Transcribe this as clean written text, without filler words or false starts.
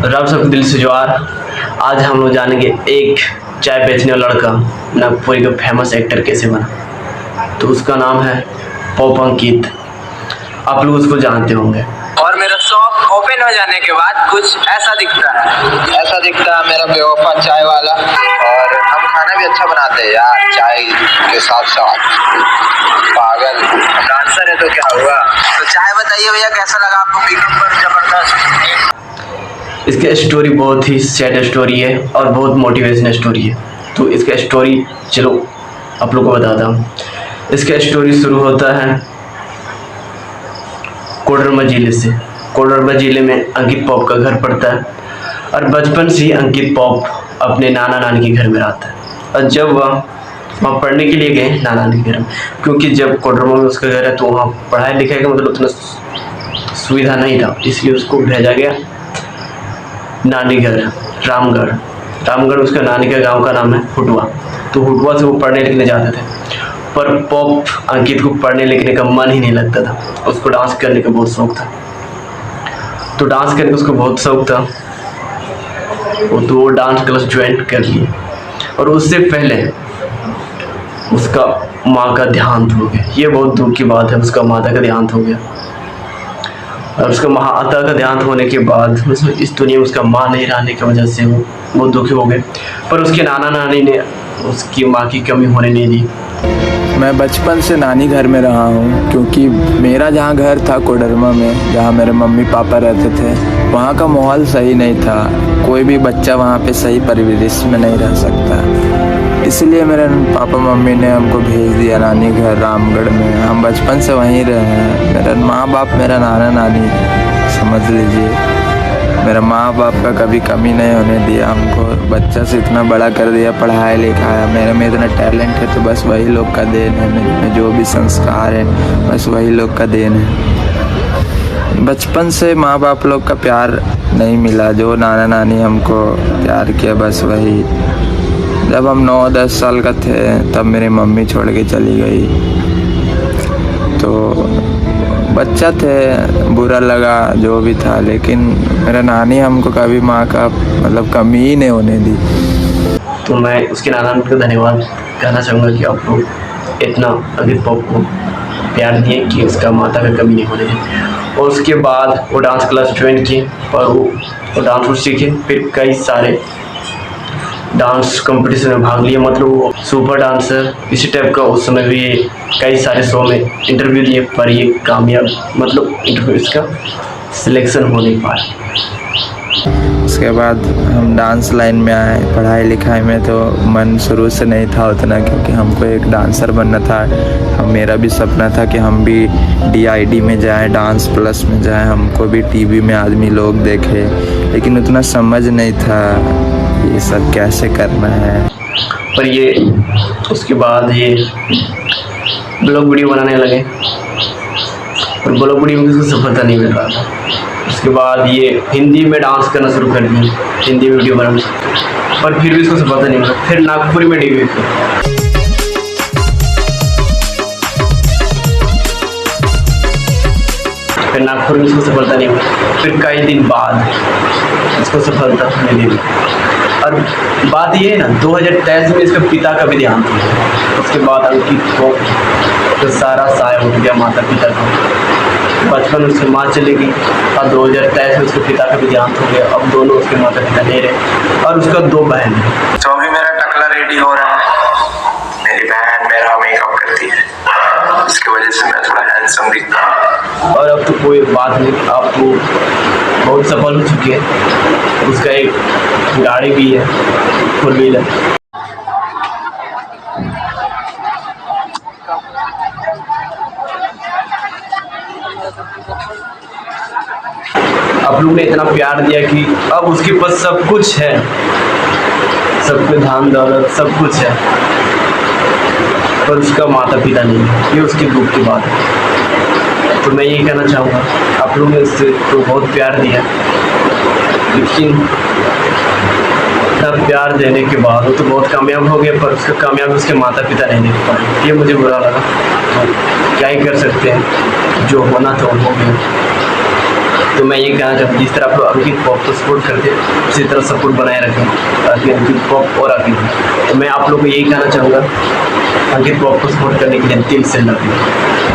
रब सबके दिल से जोहार। आज हम लोग जानेंगे एक चाय बेचने वाला लड़का नागपुर का फेमस एक्टर कैसे बना। तो उसका नाम है पॉप अंकित। आप लोग उसको जानते होंगे। और मेरा शॉप ओपन हो जाने के बाद कुछ ऐसा दिखता है मेरा बेवफा चाय वाला। और हम खाना भी अच्छा बनाते हैं यार, चाय के साथ साथ। पागल डांसर है तो क्या हुआ। तो चाय बताइए भैया, कैसा लगा आपको पिकअप पर? जबरदस्त। इसकी स्टोरी बहुत ही सैड स्टोरी है और बहुत मोटिवेशनल स्टोरी है। तो इसका स्टोरी चलो आप लोग को बताता हूँ। इसका स्टोरी शुरू होता है कोडरमा जिले से। कोडरमा जिले में अंकित पॉप का घर पड़ता है और बचपन से ही अंकित पॉप अपने नाना नानी के घर में रहता है। और जब वह वहाँ पढ़ने के लिए गए नाना नानी के घर में, क्योंकि जब कोडरमा में उसका घर है तो वहाँ पढ़ाई लिखाई का मतलब उतना सुविधा नहीं था, इसलिए उसको भेजा गया नानी घर रामगढ़ उसका नानी का गांव का नाम है हुटवा। तो हुटवा से वो पढ़ने लिखने जाते थे, पर पॉप अंकित को पढ़ने लिखने का मन ही नहीं लगता था। उसको डांस करने का बहुत शौक था। तो डांस करने का उसको बहुत शौक था, तो वो डांस क्लास ज्वाइन कर लिए। और उससे पहले उसका माँ का देहांत हो गया। ये बहुत दुख की बात है, उसका माता का देहांत हो गया। और उसका माता का देहांत होने के बाद इस दुनिया में उसका माँ नहीं रहने की वजह से वो बहुत दुखी हो गए। पर उसके नाना नानी ने उसकी माँ की कमी होने नहीं दी। मैं बचपन से नानी घर में रहा हूँ, क्योंकि मेरा जहाँ घर था कोडरमा में, जहाँ मेरे मम्मी पापा रहते थे, वहाँ का माहौल सही नहीं था। कोई भी बच्चा वहाँ पे सही परिवेश में नहीं रह सकता। इसलिए मेरे पापा मम्मी ने हमको भेज दिया नानी घर रामगढ़ में। हम बचपन से वहीं रहे हैं। मेरा माँ बाप मेरा नाना नानी समझ लीजिए। मेरा माँ बाप का कभी कमी नहीं होने दिया। हमको बच्चा से इतना बड़ा कर दिया, पढ़ाया लिखाया। मेरे में इतना टैलेंट है तो बस वही लोग का देन है। मेरे में जो भी संस्कार है बस वही लोग का देन है। बचपन से माँ बाप लोग का प्यार नहीं मिला, जो नाना नानी हमको प्यार किया बस वही। जब हम 9-10 साल का थे तब मेरी मम्मी छोड़ के चली गई। तो बच्चा थे, बुरा लगा जो भी था, लेकिन मेरा नानी हमको कभी माँ का मतलब कमी ही नहीं होने दी। तो मैं उसके नाना को धन्यवाद कहना चाहूँगा कि आप लोग इतना अंकित पॉप को प्यार दिए कि उसका माता का कमी नहीं होने दी। और उसके बाद वो डांस क्लास ज्वाइन किए और वो डांस को सीखे। फिर कई सारे डांस कंपटीशन में भाग लिए, मतलब वो सुपर डांसर इसी टाइप का। उस समय भी कई सारे शो में इंटरव्यू दिए, पर ये कामयाब मतलब इंटरव्यू इसका सिलेक्शन हो नहीं पाया। उसके बाद हम डांस लाइन में आए। पढ़ाई लिखाई में तो मन शुरू से नहीं था उतना, क्योंकि हमको एक डांसर बनना था। मेरा भी सपना था कि हम भी DID में जाएं, डांस प्लस में जाएं, हमको भी टीवी में आदमी लोग देखे। लेकिन उतना समझ नहीं था ये सब कैसे करना है। पर ये उसके बाद ये ब्लॉग वीडियो बनाने लगे, और ब्लॉग वीडियो में किसी को सफलता नहीं मिल रहा था। उसके बाद ये हिंदी में डांस करना शुरू कर दिए, हिंदी वीडियो बनाना, पर फिर भी इसको सफलता नहीं मिला। फिर नागपुर में डेब्यू किया। फिर नागपुर में इसको सफलता नहीं मिली। फिर कई दिन बाद इसको सफलता मिली। और बात ये है ना, 2023 में इसके पिता का भी देहांत हुआ। उसके बाद अंकित को तो सारा साया उठ गया माता पिता का। बचपन उसकी माँ चली गई और 2023 में उसके पिता का भी देहांत हो गया। अब दोनों उसके माता पिता नहीं रहे और उसका 2 बहन है। तो अभी मेरा टकला रेडी हो रहा है। मेरी बहन मेरा मेकअप करती है, इसकी वजह से मैं थोड़ा हैंडसम दिखता हूँ। और अब तो कोई बात नहीं, अब तो बहुत सफल हो चुकी है। उसका एक गाड़ी भी है, 4 व्हीलर। आप लोग ने इतना प्यार दिया कि अब उसके पास सब कुछ है, सब पे धान दौलत सब कुछ है, पर उसका माता पिता नहीं है। ये उसकी दुख की बात है। तो मैं यही कहना चाहूँगा, आप लोगों ने उससे तो बहुत प्यार दिया, लेकिन इतना प्यार देने के बाद वो तो बहुत कामयाब हो गया, पर उसका कामयाब उसके माता पिता नहीं देख पाए। ये मुझे बुरा लगा। तो क्या ही कर सकते हैं, जो होना था वो हो गया। तो मैं ये कहना चाहता हूँ जिस तरह आप लोग अंकित पॉप को सपोर्ट करते हैं उसी तरह सपोर्ट बनाए रखें ताकि अंकित पॉप और आगे बढ़े। तो मैं आप लोग को यही कहना चाहूँगा, अंकित पॉप को सपोर्ट करने के लिए दिल से लव यू।